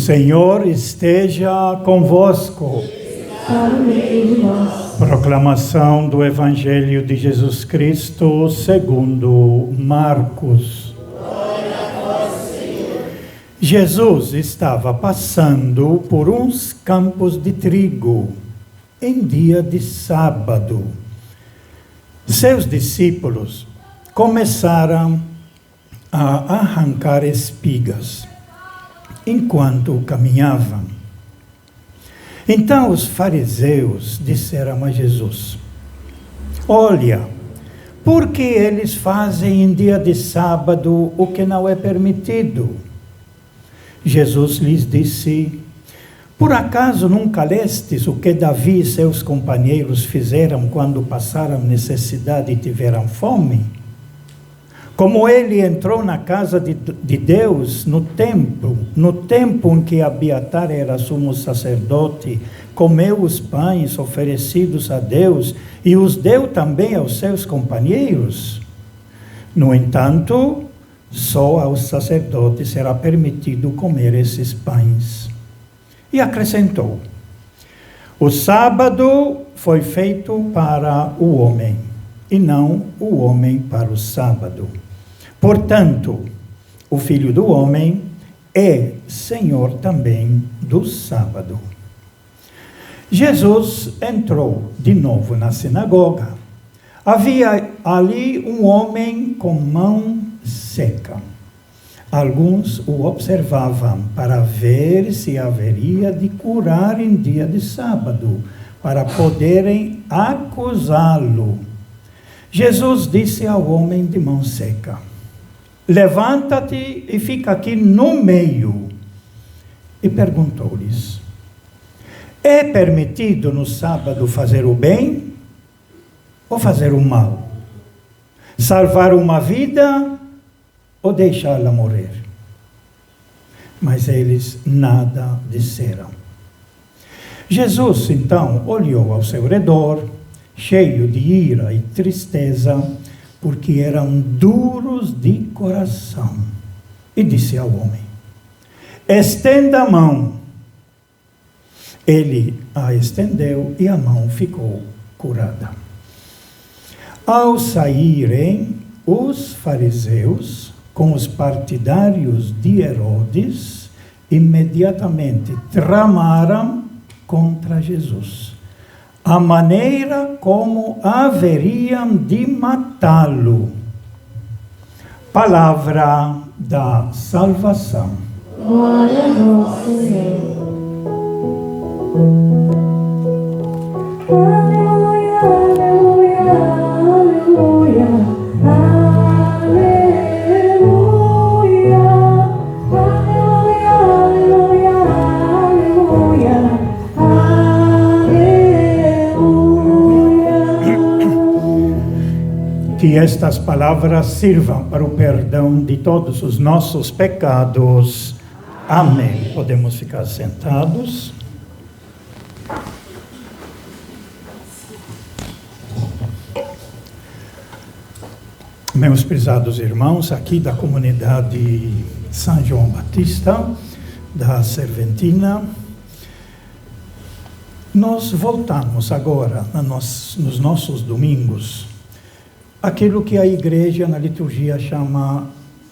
Senhor esteja convosco. Proclamação do Evangelho de Jesus Cristo segundo Marcos. Glória a vós, Senhor. Jesus estava passando por uns campos de trigo em dia de sábado. Seus discípulos começaram a arrancar espigas enquanto caminhavam. Então os fariseus disseram a Jesus: olha, por que eles fazem em dia de sábado o que não é permitido? Jesus lhes disse: por acaso nunca lestes o que Davi e seus companheiros fizeram quando passaram necessidade e tiveram fome? Como ele entrou na casa de Deus no tempo em que Abiatar era sumo sacerdote, comeu os pães oferecidos a Deus e os deu também aos seus companheiros. No entanto, só aos sacerdotes será permitido comer esses pães. E acrescentou: o sábado foi feito para o homem, e não o homem para o sábado. Portanto, o Filho do Homem é Senhor também do sábado. Jesus entrou de novo na sinagoga. Havia ali um homem com mão seca. Alguns o observavam para ver se haveria de curar em dia de sábado, para poderem acusá-lo. Jesus disse ao homem de mão seca: levanta-te e fica aqui no meio. E perguntou-lhes: é permitido no sábado fazer o bem ou fazer o mal? Salvar uma vida ou deixá-la morrer? Mas eles nada disseram. Jesus então olhou ao seu redor, cheio de ira e tristeza, porque eram duros de coração, e disse ao homem: estenda a mão. Ele a estendeu e a mão ficou curada. Ao saírem, os fariseus, com os partidários de Herodes, imediatamente tramaram contra Jesus a maneira como haveriam de matá-lo. Palavra da salvação. Glória a vós, Senhor. Aleluia, aleluia, aleluia, aleluia, aleluia, aleluia, aleluia. Que estas palavras sirvam para o perdão de todos os nossos pecados. Amém. Podemos ficar sentados. Meus prezados irmãos, aqui da comunidade São João Batista, da Serventina, nós voltamos agora nos nossos domingos aquilo que a igreja na liturgia chama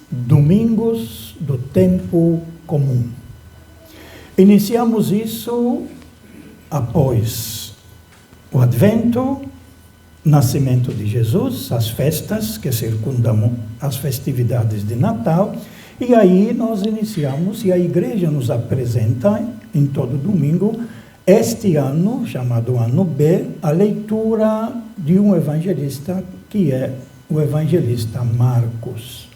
Domingos do Tempo Comum. Iniciamos isso após o Advento, nascimento de Jesus, as festas que circundam as festividades de Natal, e aí nós iniciamos, e a igreja nos apresenta em todo domingo, este ano, chamado Ano B, a leitura de um evangelista, que é o evangelista Marcos.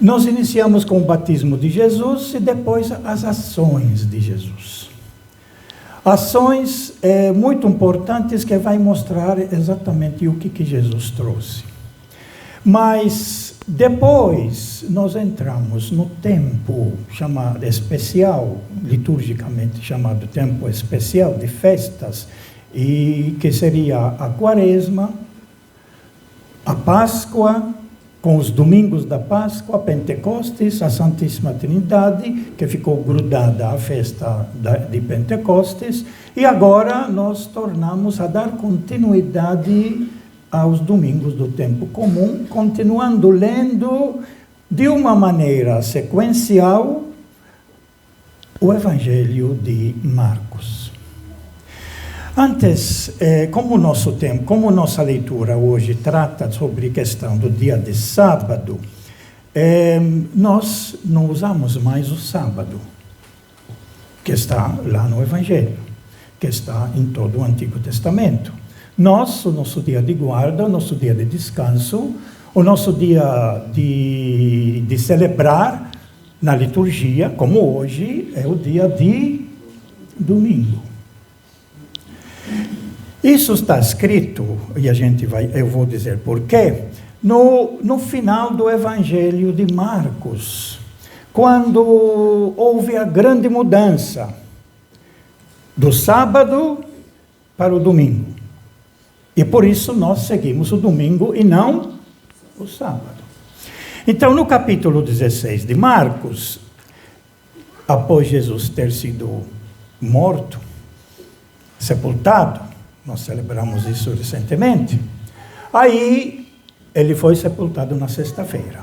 Nós iniciamos com o batismo de Jesus e depois as ações de Jesus. Ações muito importantes que vai mostrar exatamente o que Jesus trouxe. Mas depois nós entramos no tempo chamado especial, liturgicamente chamado tempo especial de festas, e que seria a Quaresma, a Páscoa, com os domingos da Páscoa, Pentecostes, a Santíssima Trindade, que ficou grudada à festa de Pentecostes, e agora nós tornamos a dar continuidade aos domingos do tempo comum, continuando lendo de uma maneira sequencial o Evangelho de Marcos. Antes, como nossa leitura hoje trata sobre a questão do dia de sábado, nós não usamos mais o sábado, que está lá no Evangelho, que está em todo o Antigo Testamento. O nosso dia de guarda, o nosso dia de descanso, o nosso dia de celebrar na liturgia, como hoje, é o dia de domingo. Isso está escrito, e eu vou dizer por quê, no final do Evangelho de Marcos, quando houve a grande mudança do sábado para o domingo. E por isso nós seguimos o domingo e não o sábado. Então, no capítulo 16 de Marcos, após Jesus ter sido morto, sepultado, nós celebramos isso recentemente, aí ele foi sepultado na sexta-feira.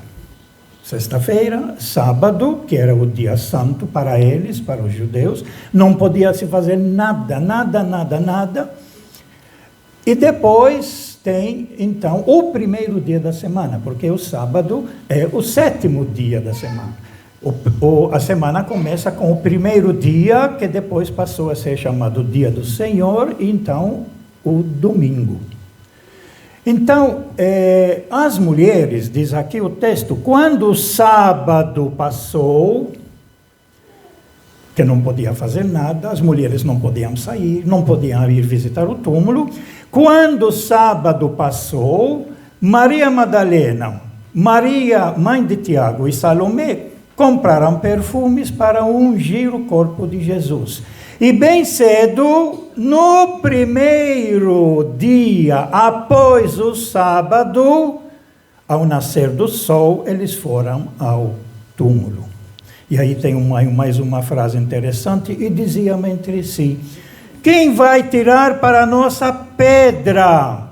Sexta-feira, sábado, que era o dia santo para eles, para os judeus, não podia se fazer nada. E depois tem, então, o primeiro dia da semana, porque o sábado é o 7º dia da semana. A semana começa com o primeiro dia, que depois passou a ser chamado Dia do Senhor, e então o domingo. Então, as mulheres, diz aqui o texto, quando o sábado passou, que não podia fazer nada, as mulheres não podiam sair, não podiam ir visitar o túmulo. Quando o sábado passou, Maria Madalena, Maria, mãe de Tiago, e Salomé compraram perfumes para ungir o corpo de Jesus. E bem cedo, no primeiro dia após o sábado, ao nascer do sol, eles foram ao túmulo. E aí tem mais uma frase interessante, e diziam entre si: quem vai tirar para nós a pedra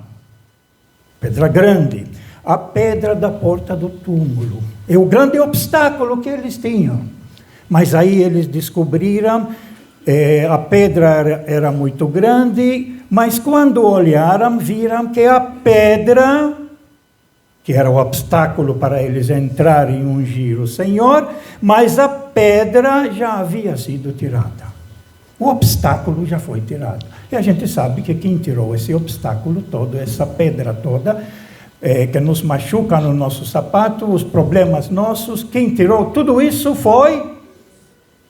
grande, a pedra da porta do túmulo? É o grande obstáculo que eles tinham. Mas aí eles descobriram, a pedra era muito grande, mas quando olharam, viram que a pedra, que era o obstáculo para eles entrarem e ungir o Senhor, mas a pedra já havia sido tirada. O obstáculo já foi tirado. E a gente sabe que quem tirou esse obstáculo todo, essa pedra toda, que nos machuca no nosso sapato, os problemas nossos, quem tirou tudo isso foi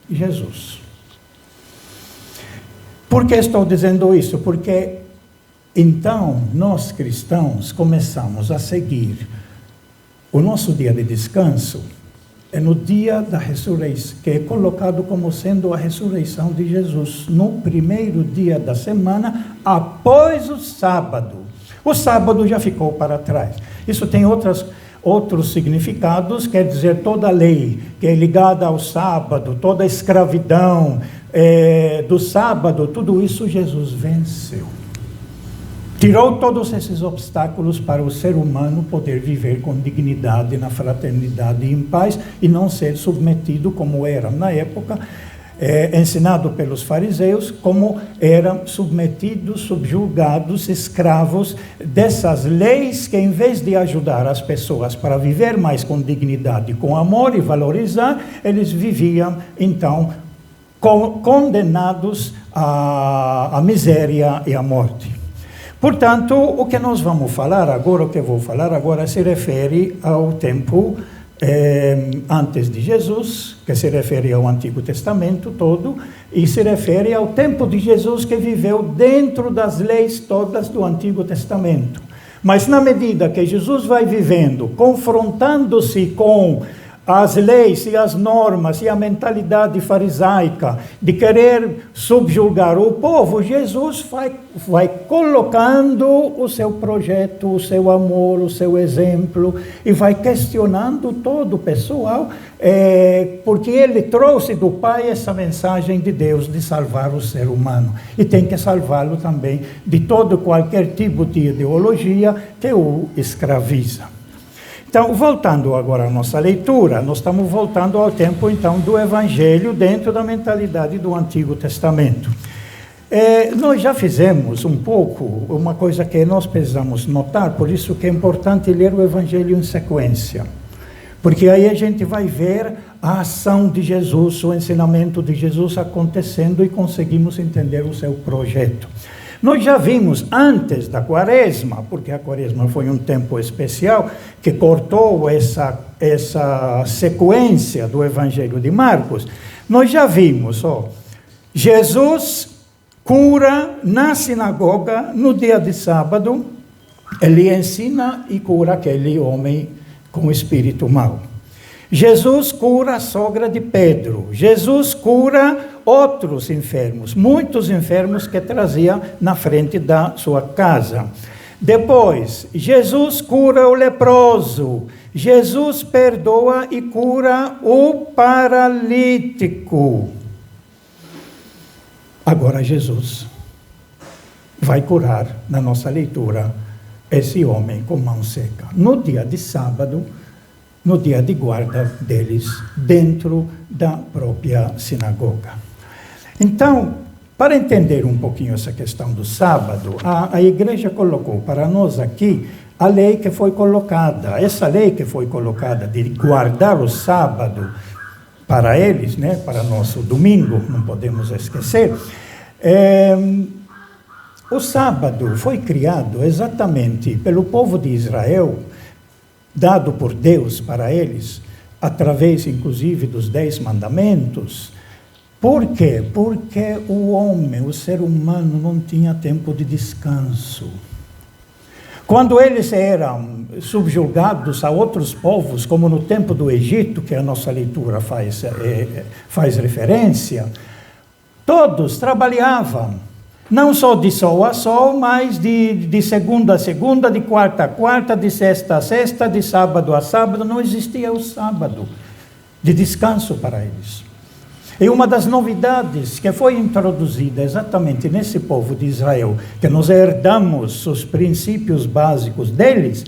Jesus. Por que estou dizendo isso? Porque então nós cristãos começamos a seguir o nosso dia de descanso, é no dia da ressurreição, que é colocado como sendo a ressurreição de Jesus, no primeiro dia da semana, após o sábado. O sábado já ficou para trás. Isso tem outros significados, quer dizer, toda a lei que é ligada ao sábado, toda a escravidão do sábado, tudo isso Jesus venceu. Tirou todos esses obstáculos para o ser humano poder viver com dignidade, na fraternidade e em paz, e não ser submetido, como era na época, ensinado pelos fariseus, como eram submetidos, subjugados, escravos dessas leis que, em vez de ajudar as pessoas para viver mais com dignidade, com amor e valorizar, eles viviam, então, condenados à miséria e à morte. Portanto, o que nós vamos falar agora, o que eu vou falar agora, se refere ao tempo antes de Jesus, que se refere ao Antigo Testamento todo, e se refere ao tempo de Jesus que viveu dentro das leis todas do Antigo Testamento. Mas na medida que Jesus vai vivendo, confrontando-se com as leis e as normas e a mentalidade farisaica de querer subjugar o povo, Jesus vai colocando o seu projeto, o seu amor, o seu exemplo, e vai questionando todo o pessoal, porque ele trouxe do Pai essa mensagem de Deus de salvar o ser humano, e tem que salvá-lo também de todo qualquer tipo de ideologia que o escraviza. Então, voltando agora à nossa leitura, nós estamos voltando ao tempo, então, do Evangelho dentro da mentalidade do Antigo Testamento. Nós já fizemos um pouco, uma coisa que nós precisamos notar, por isso que é importante ler o Evangelho em sequência. Porque aí a gente vai ver a ação de Jesus, o ensinamento de Jesus acontecendo e conseguimos entender o seu projeto. Nós já vimos antes da Quaresma, porque a Quaresma foi um tempo especial, que cortou essa sequência do Evangelho de Marcos. Nós já vimos, Jesus cura na sinagoga no dia de sábado, ele ensina e cura aquele homem com o espírito mau. Jesus cura a sogra de Pedro. Jesus cura outros enfermos, muitos enfermos que trazia na frente da sua casa. Depois, Jesus cura o leproso. Jesus perdoa e cura o paralítico. Agora Jesus vai curar, na nossa leitura, esse homem com mão seca. No dia de sábado, no dia de guarda deles, dentro da própria sinagoga. Então, para entender um pouquinho essa questão do sábado, a igreja colocou para nós aqui a lei que foi colocada. Essa lei que foi colocada de guardar o sábado para eles, né, para nosso domingo, não podemos esquecer. O sábado foi criado exatamente pelo povo de Israel, dado por Deus para eles, através, inclusive, dos 10 mandamentos. Por quê? Porque o homem, o ser humano, não tinha tempo de descanso. Quando eles eram subjugados a outros povos, como no tempo do Egito, que a nossa leitura faz referência, todos trabalhavam. Não só de sol a sol, mas de segunda a segunda, de quarta a quarta, de sexta a sexta, de sábado a sábado. Não existia o sábado de descanso para eles. E uma das novidades que foi introduzida exatamente nesse povo de Israel, que nós herdamos os princípios básicos deles,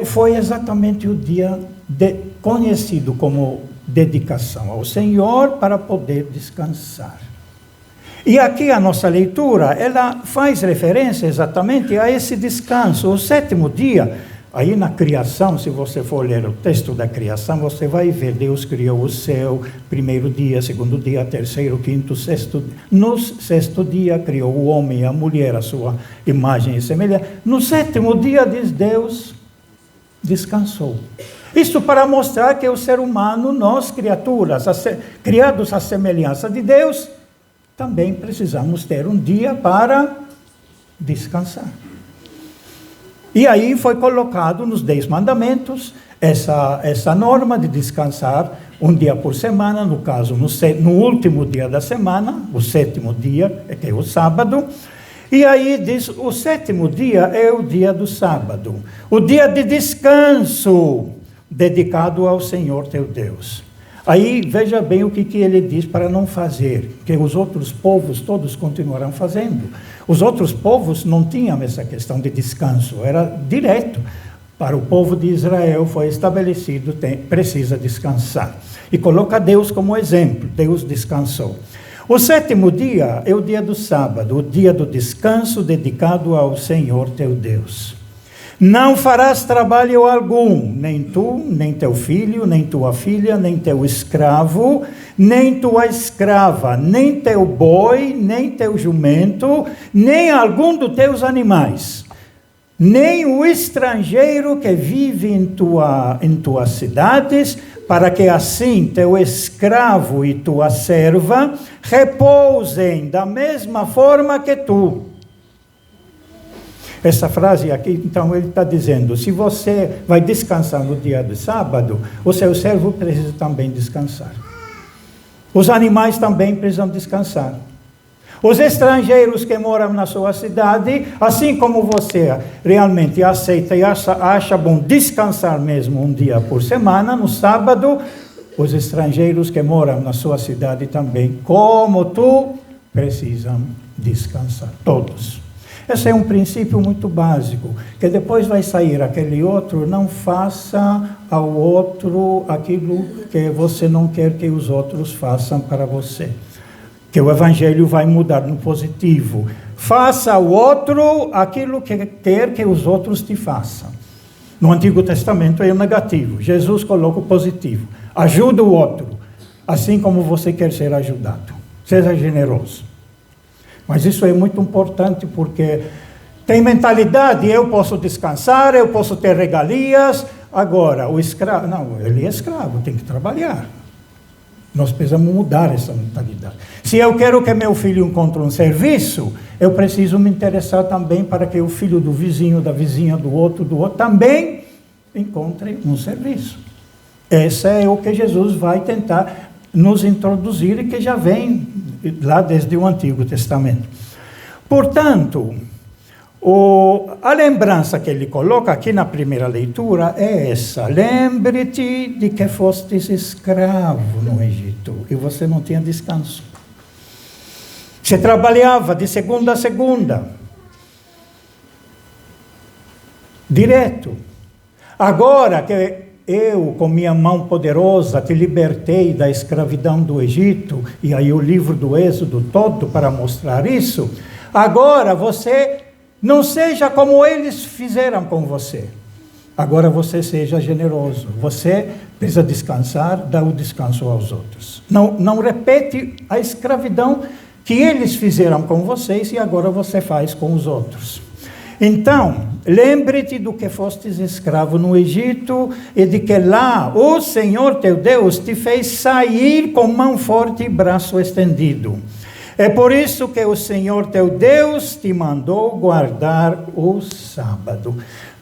foi exatamente o dia conhecido como dedicação ao Senhor para poder descansar. E aqui a nossa leitura, ela faz referência exatamente a esse descanso. O 7º dia, aí na criação, se você for ler o texto da criação, você vai ver, Deus criou o céu, 1º dia, 2º dia, 3º, 5º, 6º. No 6º dia, criou o homem e a mulher, a sua imagem e semelhança. No 7º dia, diz Deus, descansou. Isso para mostrar que o ser humano, nós criaturas, criados à semelhança de Deus, também precisamos ter um dia para descansar. E aí foi colocado nos 10 mandamentos essa norma de descansar um dia por semana, no caso, no último dia da semana, o 7º dia, que é o sábado. E aí diz, o 7º dia é o dia do sábado, o dia de descanso dedicado ao Senhor teu Deus. Aí, veja bem o que ele diz para não fazer, que os outros povos todos continuarão fazendo. Os outros povos não tinham essa questão de descanso, era direto. Para o povo de Israel foi estabelecido, precisa descansar. E coloca Deus como exemplo, Deus descansou. O 7º dia é o dia do sábado, o dia do descanso dedicado ao Senhor teu Deus. Não farás trabalho algum, nem tu, nem teu filho, nem tua filha, nem teu escravo, nem tua escrava, nem teu boi, nem teu jumento, nem algum dos teus animais, nem o estrangeiro que vive em tuas cidades, para que assim teu escravo e tua serva repousem da mesma forma que tu. Essa frase aqui, então, ele está dizendo, se você vai descansar no dia de sábado, o seu servo precisa também descansar. Os animais também precisam descansar. Os estrangeiros que moram na sua cidade, assim como você realmente aceita e acha bom descansar mesmo um dia por semana, no sábado, os estrangeiros que moram na sua cidade também, como tu, precisam descansar. Todos. Esse é um princípio muito básico, que depois vai sair aquele outro, não faça ao outro aquilo que você não quer que os outros façam para você. Que o Evangelho vai mudar no positivo. Faça ao outro aquilo que quer que os outros te façam. No Antigo Testamento é o negativo. Jesus coloca o positivo. Ajuda o outro, assim como você quer ser ajudado. Seja generoso. Mas isso é muito importante porque tem mentalidade, eu posso descansar, eu posso ter regalias. Agora, o escravo, não, ele é escravo, tem que trabalhar. Nós precisamos mudar essa mentalidade. Se eu quero que meu filho encontre um serviço, eu preciso me interessar também para que o filho do vizinho, da vizinha, do outro, também encontre um serviço. Esse é o que Jesus vai tentar nos introduzir e que já vem lá desde o Antigo Testamento. Portanto, a lembrança que ele coloca aqui na primeira leitura é essa. Lembre-te de que fostes escravo no Egito e você não tinha descanso. Você trabalhava de segunda a segunda. Direto. Agora que eu, com minha mão poderosa, te libertei da escravidão do Egito, e aí o livro do Êxodo todo para mostrar isso, agora você não seja como eles fizeram com você. Agora você seja generoso. Você precisa descansar, dá o descanso aos outros. Não repete a escravidão que eles fizeram com vocês e agora você faz com os outros. Então, lembre-te do que fostes escravo no Egito e de que lá o Senhor teu Deus te fez sair com mão forte e braço estendido. É por isso que o Senhor teu Deus te mandou guardar o sábado.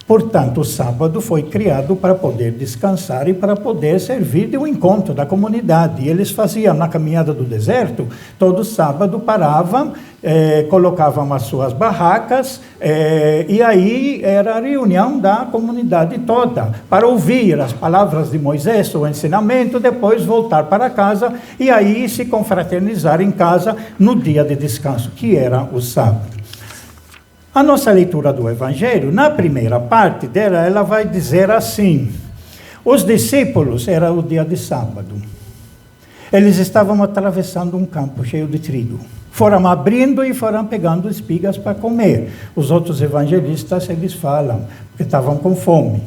Portanto, o sábado foi criado para poder descansar e para poder servir de um encontro da comunidade. E eles faziam na caminhada do deserto, todo sábado paravam, colocavam as suas barracas, e aí era a reunião da comunidade toda, para ouvir as palavras de Moisés, o ensinamento, depois voltar para casa e aí se confraternizar em casa no dia de descanso, que era o sábado. A nossa leitura do Evangelho, na primeira parte dela, ela vai dizer assim: os discípulos, era o dia de sábado, eles estavam atravessando um campo cheio de trigo, foram abrindo e foram pegando espigas para comer. Os outros evangelistas, eles falam que estavam com fome.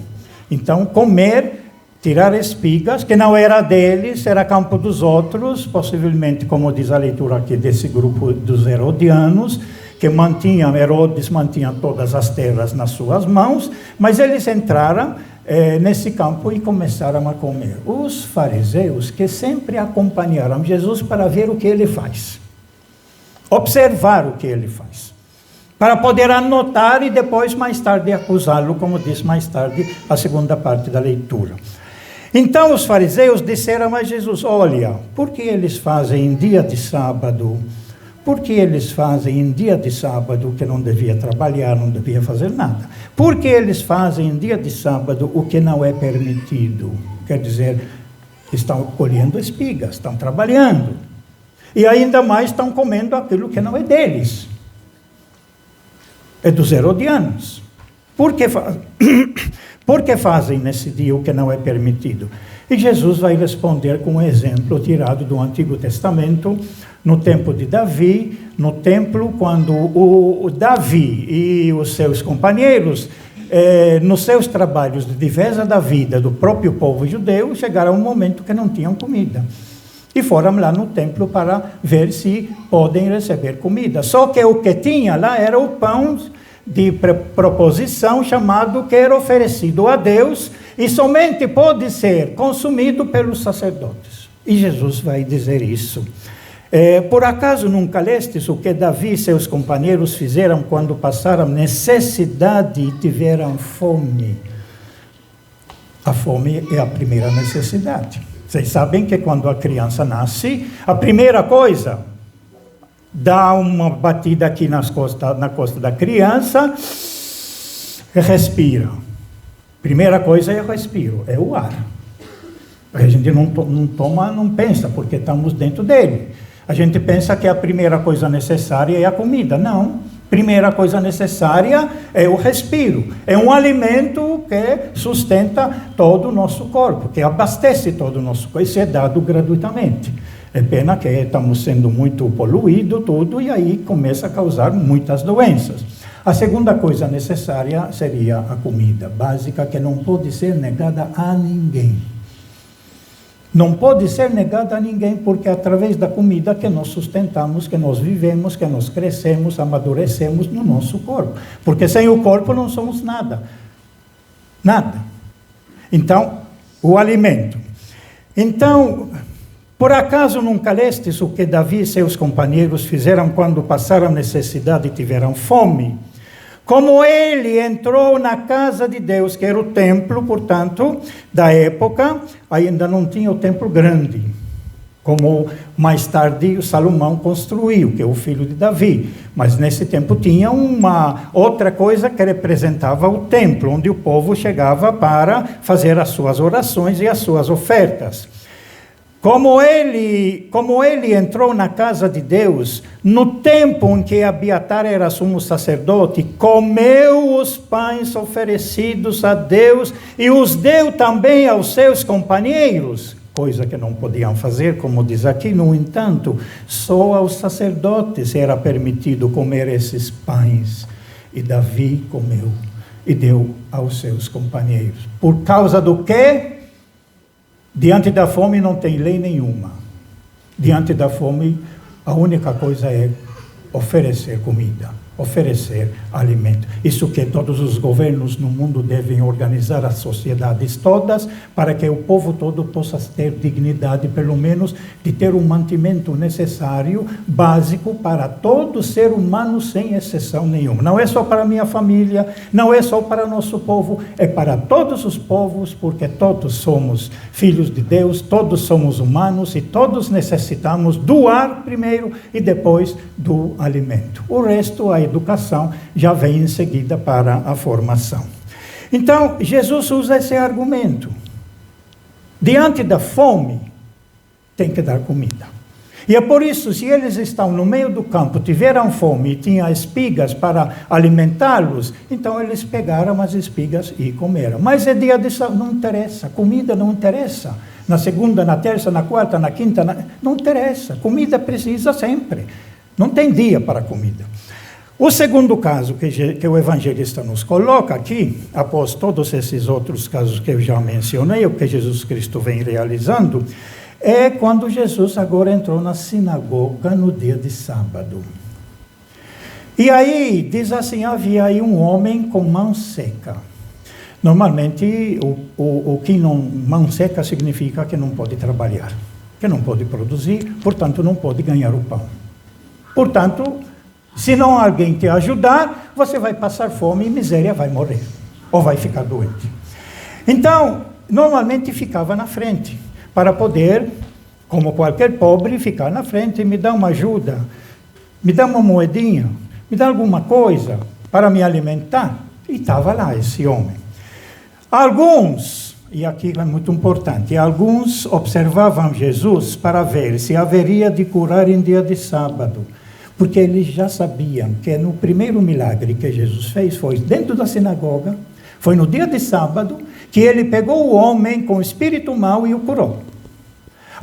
Então, comer, tirar espigas, que não era deles, era campo dos outros, possivelmente, como diz a leitura aqui desse grupo dos herodianos, que Herodes mantinha todas as terras nas suas mãos, mas eles entraram nesse campo e começaram a comer. Os fariseus, que sempre acompanharam Jesus para ver o que ele faz, observar o que ele faz, para poder anotar e depois, mais tarde, acusá-lo, como diz mais tarde a segunda parte da leitura. Então os fariseus disseram a Jesus: olha, por que eles fazem em dia de sábado? Por que eles fazem em dia de sábado que não devia trabalhar, não devia fazer nada? Por que eles fazem em dia de sábado o que não é permitido? Quer dizer, estão colhendo espigas, estão trabalhando. E ainda mais estão comendo aquilo que não é deles. É dos herodianos. Por que fazem nesse dia o que não é permitido? E Jesus vai responder com um exemplo tirado do Antigo Testamento, no tempo de Davi, no templo, quando o Davi e os seus companheiros, nos seus trabalhos de defesa da vida do próprio povo judeu, chegaram a um momento que não tinham comida. E foram lá no templo para ver se podem receber comida. Só que o que tinha lá era o pão de proposição, chamado, que era oferecido a Deus, e somente pode ser consumido pelos sacerdotes. E Jesus vai dizer isso. Por acaso nunca lestes o que Davi e seus companheiros fizeram quando passaram necessidade e tiveram fome? A fome é a primeira necessidade. Vocês sabem que quando a criança nasce, a primeira coisa, dá uma batida aqui na costa da criança, respira. Primeira coisa é o respiro, é o ar. A gente não pensa, porque estamos dentro dele. A gente pensa que a primeira coisa necessária é a comida. Não. Primeira coisa necessária é o respiro. É um alimento que sustenta todo o nosso corpo, que abastece todo o nosso corpo. Isso é dado gratuitamente. É pena que estamos sendo muito poluídos, tudo, e aí começa a causar muitas doenças. A segunda coisa necessária seria a comida básica, que não pode ser negada a ninguém. Não pode ser negada a ninguém, porque é através da comida que nós sustentamos, que nós vivemos, que nós crescemos, amadurecemos no nosso corpo. Porque sem o corpo não somos nada. Nada. Então, o alimento. Então, por acaso nunca lestes o que Davi e seus companheiros fizeram quando passaram necessidade e tiveram fome? Como ele entrou na casa de Deus, que era o templo, portanto, da época, ainda não tinha o templo grande, como mais tarde Salomão construiu, que é o filho de Davi. Mas nesse tempo tinha uma outra coisa que representava o templo, onde o povo chegava para fazer as suas orações e as suas ofertas. Como ele entrou na casa de Deus, no tempo em que Abiatar era sumo sacerdote, comeu os pães oferecidos a Deus e os deu também aos seus companheiros, coisa que não podiam fazer, como diz aqui. No entanto, só aos sacerdotes era permitido comer esses pães. E Davi comeu e deu aos seus companheiros. Por causa do quê? Diante da fome não tem lei nenhuma. Diante da fome, a única coisa é oferecer comida, oferecer alimento. Isso que todos os governos no mundo devem organizar, as sociedades todas, para que o povo todo possa ter dignidade, pelo menos, de ter um mantimento necessário, básico, para todo ser humano, sem exceção nenhuma. Não é só para a minha família, não é só para nosso povo, é para todos os povos, porque todos somos filhos de Deus, todos somos humanos e todos necessitamos do ar primeiro e depois do alimento. O resto, a educação, já vem em seguida para a formação. Então, Jesus usa esse argumento. Diante da fome, tem que dar comida. E é por isso, se eles estão no meio do campo, tiveram fome e tinham espigas para alimentá-los, então eles pegaram as espigas e comeram. Mas é dia de sábado, não interessa, comida não interessa. Na segunda, na terça, na quarta, na quinta, não interessa. Comida precisa sempre. Não tem dia para comida. O segundo caso que o evangelista nos coloca aqui, após todos esses outros casos que eu já mencionei, o que Jesus Cristo vem realizando, é quando Jesus agora entrou na sinagoga no dia de sábado. E aí, diz assim, havia aí um homem com mão seca. Normalmente, mão seca significa que não pode trabalhar, que não pode produzir, portanto, não pode ganhar o pão. Portanto, se não alguém te ajudar, você vai passar fome e miséria, vai morrer, ou vai ficar doente. Então, normalmente ficava na frente, para poder, como qualquer pobre, ficar na frente, me dá uma ajuda, me dá uma moedinha, me dá alguma coisa para me alimentar. E estava lá esse homem. Alguns, e aqui é muito importante, alguns observavam Jesus para ver se haveria de curar em dia de sábado, porque eles já sabiam que no primeiro milagre que Jesus fez foi dentro da sinagoga, foi no dia de sábado, que ele pegou o homem com o espírito mau e o curou.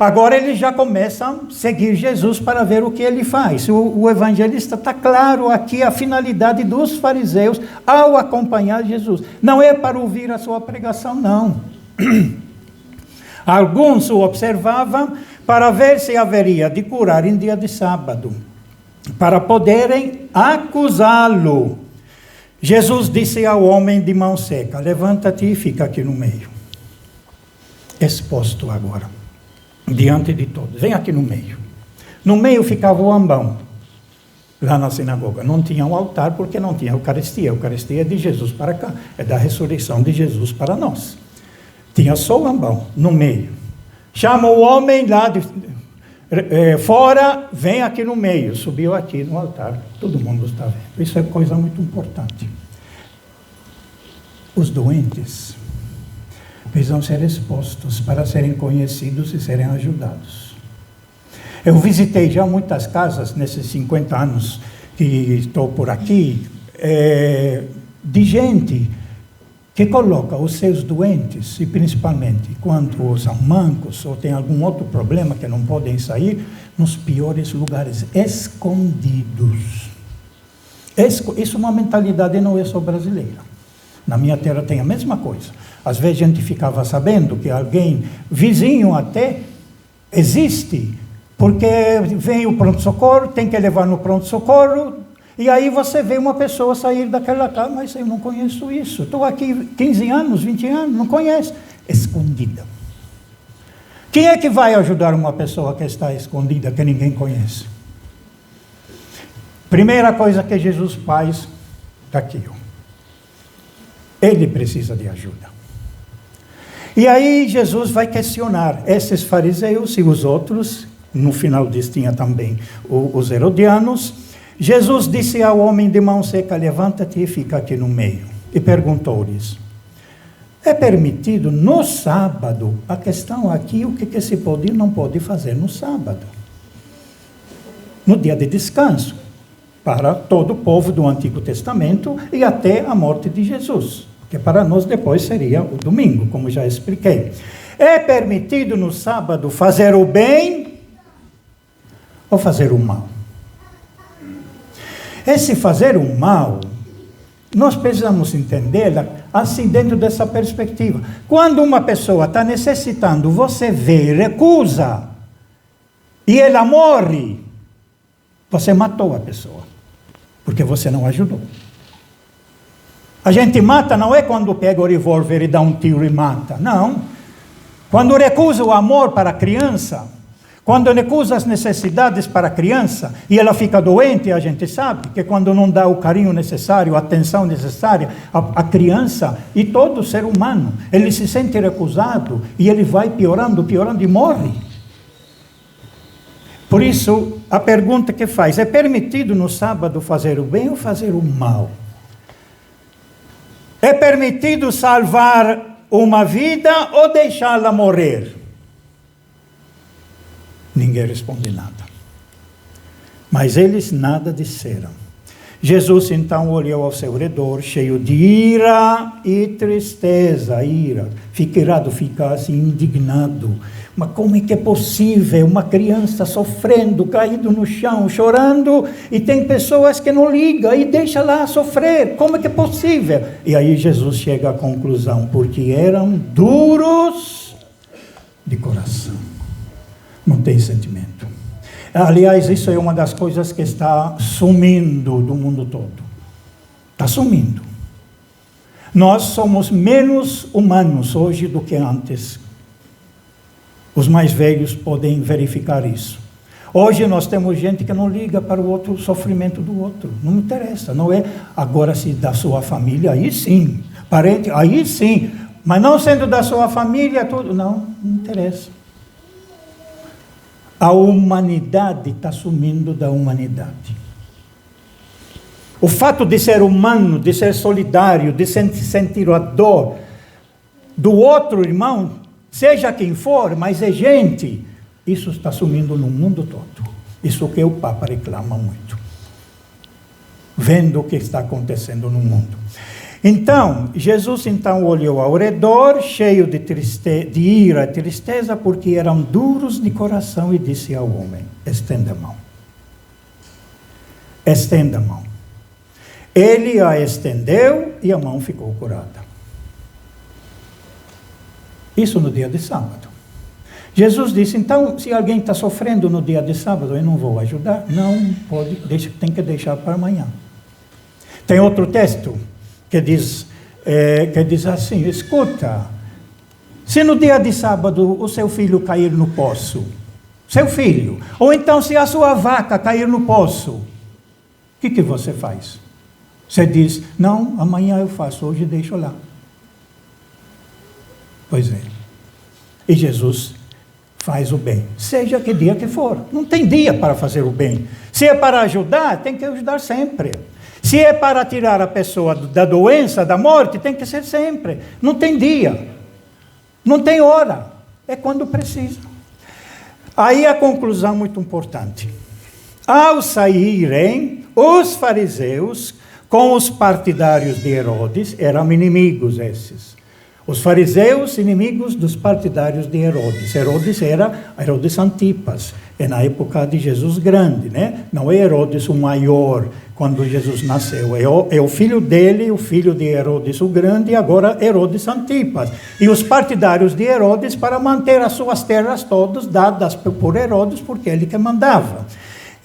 Agora eles já começam a seguir Jesus para ver o que ele faz. O evangelista está claro aqui a finalidade dos fariseus ao acompanhar Jesus. Não é para ouvir a sua pregação, não. Alguns o observavam para ver se haveria de curar em dia de sábado, para poderem acusá-lo. Jesus disse ao homem de mão seca, levanta-te e fica aqui no meio. Exposto agora, diante de todos. Vem aqui no meio. No meio ficava o ambão, lá na sinagoga. Não tinha um altar porque não tinha Eucaristia. A Eucaristia é de Jesus para cá, é da ressurreição de Jesus para nós. Tinha só o ambão no meio. Chama o homem lá de fora, vem aqui no meio. Subiu aqui no altar, todo mundo está vendo. Isso é coisa muito importante. Os doentes precisam ser expostos para serem conhecidos e serem ajudados. Eu visitei já muitas casas, nesses 50 anos que estou por aqui, de gente que coloca os seus doentes, e principalmente quando são mancos ou tem algum outro problema que não podem sair, nos piores lugares, escondidos. Isso é uma mentalidade, não é só brasileira. Na minha terra tem a mesma coisa. Às vezes a gente ficava sabendo que alguém, vizinho até, existe, porque vem o pronto-socorro, tem que levar no pronto-socorro, e aí você vê uma pessoa sair daquela casa, mas eu não conheço isso. Estou aqui 15 anos, 20 anos, não conheço. Escondida. Quem é que vai ajudar uma pessoa que está escondida, que ninguém conhece? Primeira coisa que Jesus faz, está aqui. Ele precisa de ajuda. E aí Jesus vai questionar esses fariseus e os outros, no final disso tinha também os herodianos. Jesus disse ao homem de mão seca, levanta-te e fica aqui no meio. E perguntou-lhes, é permitido no sábado? A questão aqui, o que se pode e não pode fazer no sábado? No dia de descanso, para todo o povo do Antigo Testamento e até a morte de Jesus. Que para nós depois seria o domingo, como já expliquei. É permitido no sábado fazer o bem ou fazer o mal? Esse fazer o mal, nós precisamos entender assim dentro dessa perspectiva. Quando uma pessoa está necessitando, você vê, recusa, e ela morre, você matou a pessoa, porque você não ajudou. A gente mata não é quando pega o revólver e dá um tiro e mata, não. Quando recusa o amor para a criança, quando recusa as necessidades para a criança, e ela fica doente, a gente sabe que quando não dá o carinho necessário, a atenção necessária, a criança e todo ser humano, ele se sente recusado, e ele vai piorando, piorando e morre. Por isso, a pergunta que faz, é permitido no sábado fazer o bem ou fazer o mal? É permitido salvar uma vida ou deixá-la morrer? Ninguém responde nada. Mas eles nada disseram. Jesus então olhou ao seu redor, cheio de ira e tristeza. Ira. Fica irado, fica assim indignado. Mas como é que é possível uma criança sofrendo, caído no chão, chorando, e tem pessoas que não ligam e deixam lá sofrer? Como é que é possível? E aí Jesus chega à conclusão, porque eram duros de coração. Não tem sentimento. Aliás, isso é uma das coisas que está sumindo do mundo todo. Está sumindo. Nós somos menos humanos hoje do que antes. Os mais velhos podem verificar isso. Hoje nós temos gente que não liga para o outro, o sofrimento do outro. Não interessa, não é agora se da sua família, aí sim. Parente, aí sim. Mas não sendo da sua família, tudo. Não interessa. A humanidade está sumindo da humanidade. O fato de ser humano, de ser solidário, de sentir a dor do outro irmão, seja quem for, mas é gente, isso está sumindo no mundo todo. Isso que o Papa reclama muito. Vendo o que está acontecendo no mundo. Então, Jesus então olhou ao redor, cheio de ira e tristeza, porque eram duros de coração, e disse ao homem, estenda a mão. Estenda a mão. Ele a estendeu e a mão ficou curada. Isso no dia de sábado. Jesus disse, então, se alguém está sofrendo no dia de sábado, eu não vou ajudar. Não pode, tem que deixar para amanhã. Tem outro texto que diz assim, escuta, se no dia de sábado o seu filho cair no poço, seu filho. Ou então, se a sua vaca cair no poço, o que você faz? Você diz, não, amanhã eu faço, hoje deixo lá. Pois é. E Jesus faz o bem, seja que dia que for. Não tem dia para fazer o bem. Se é para ajudar, tem que ajudar sempre. Se é para tirar a pessoa da doença, da morte, tem que ser sempre. Não tem dia. Não tem hora. É quando precisa. Aí a conclusão muito importante. Ao saírem, os fariseus com os partidários de Herodes, eram inimigos esses. Os fariseus, inimigos dos partidários de Herodes. Herodes era Herodes Antipas, é na época de Jesus grande, né? Não é Herodes o maior, quando Jesus nasceu. É o filho dele, o filho de Herodes o grande, e agora Herodes Antipas. E os partidários de Herodes para manter as suas terras todas dadas por Herodes, porque ele que mandava.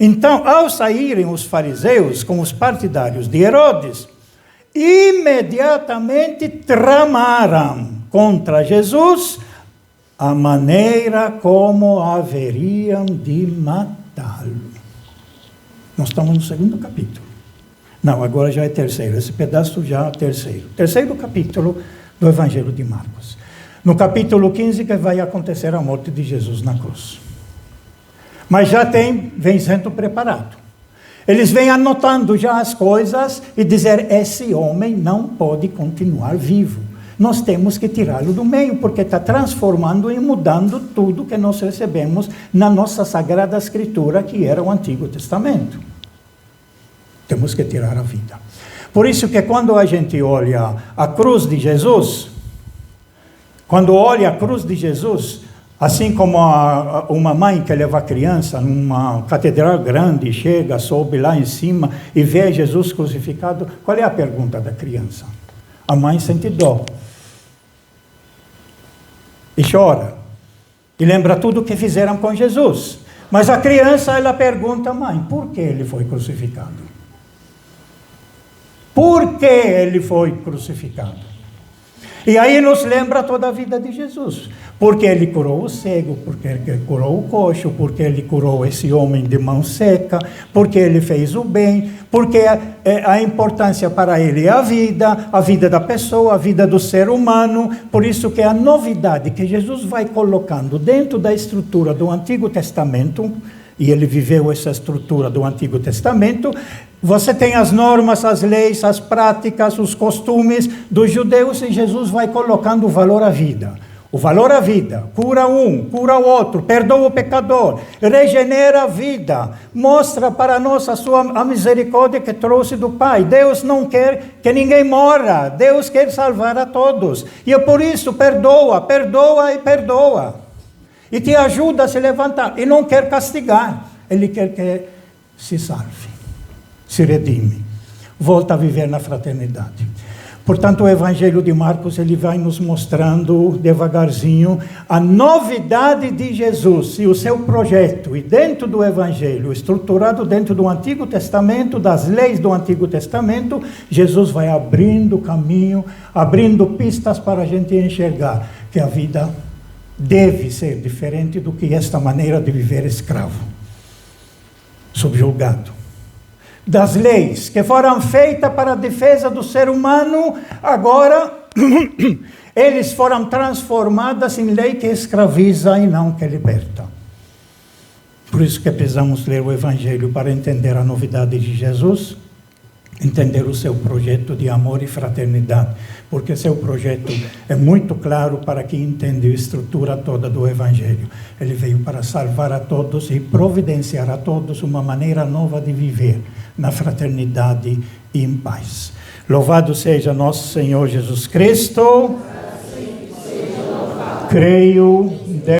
Então, ao saírem os fariseus com os partidários de Herodes, imediatamente tramaram contra Jesus a maneira como haveriam de matá-lo. Nós estamos no segundo capítulo. Não, agora já é terceiro. Esse pedaço já é terceiro. Terceiro capítulo do Evangelho de Marcos. No capítulo 15 que vai acontecer a morte de Jesus na cruz. Mas já vem sendo preparado. Eles vêm anotando já as coisas e dizer, esse homem não pode continuar vivo. Nós temos que tirá-lo do meio, porque está transformando e mudando tudo que nós recebemos na nossa Sagrada Escritura, que era o Antigo Testamento. Temos que tirar a vida. Por isso que quando a gente olha a cruz de Jesus, assim como uma mãe que leva a criança numa catedral grande, chega, sobe lá em cima e vê Jesus crucificado, qual é a pergunta da criança? A mãe sente dó. E chora. E lembra tudo o que fizeram com Jesus. Mas a criança, ela pergunta, mãe, por que ele foi crucificado? Por que ele foi crucificado? E aí nos lembra toda a vida de Jesus. Porque ele curou o cego, porque ele curou o coxo, porque ele curou esse homem de mão seca, porque ele fez o bem, porque a importância para ele é a vida da pessoa, a vida do ser humano. Por isso que a novidade que Jesus vai colocando dentro da estrutura do Antigo Testamento, e ele viveu essa estrutura do Antigo Testamento, você tem as normas, as leis, as práticas, os costumes dos judeus, e Jesus vai colocando o valor à vida. O valor à vida, cura um, cura o outro, perdoa o pecador, regenera a vida, mostra para nós a misericórdia que trouxe do Pai. Deus não quer que ninguém morra, Deus quer salvar a todos. E é por isso, perdoa e perdoa. E te ajuda a se levantar. E não quer castigar, Ele quer que se salve, se redime, volta a viver na fraternidade. Portanto, o Evangelho de Marcos, ele vai nos mostrando devagarzinho a novidade de Jesus e o seu projeto. E dentro do Evangelho, estruturado dentro do Antigo Testamento, das leis do Antigo Testamento, Jesus vai abrindo caminho, abrindo pistas para a gente enxergar que a vida deve ser diferente do que esta maneira de viver escravo, subjugado. Das leis que foram feitas para a defesa do ser humano, agora eles foram transformadas em lei que escraviza e não que liberta. Por isso que precisamos ler o Evangelho para entender a novidade de Jesus, entender o seu projeto de amor e fraternidade, porque seu projeto é muito claro para quem entende a estrutura toda do Evangelho. Ele veio para salvar a todos e providenciar a todos uma maneira nova de viver, na fraternidade e em paz. Louvado seja nosso Senhor Jesus Cristo. Creio.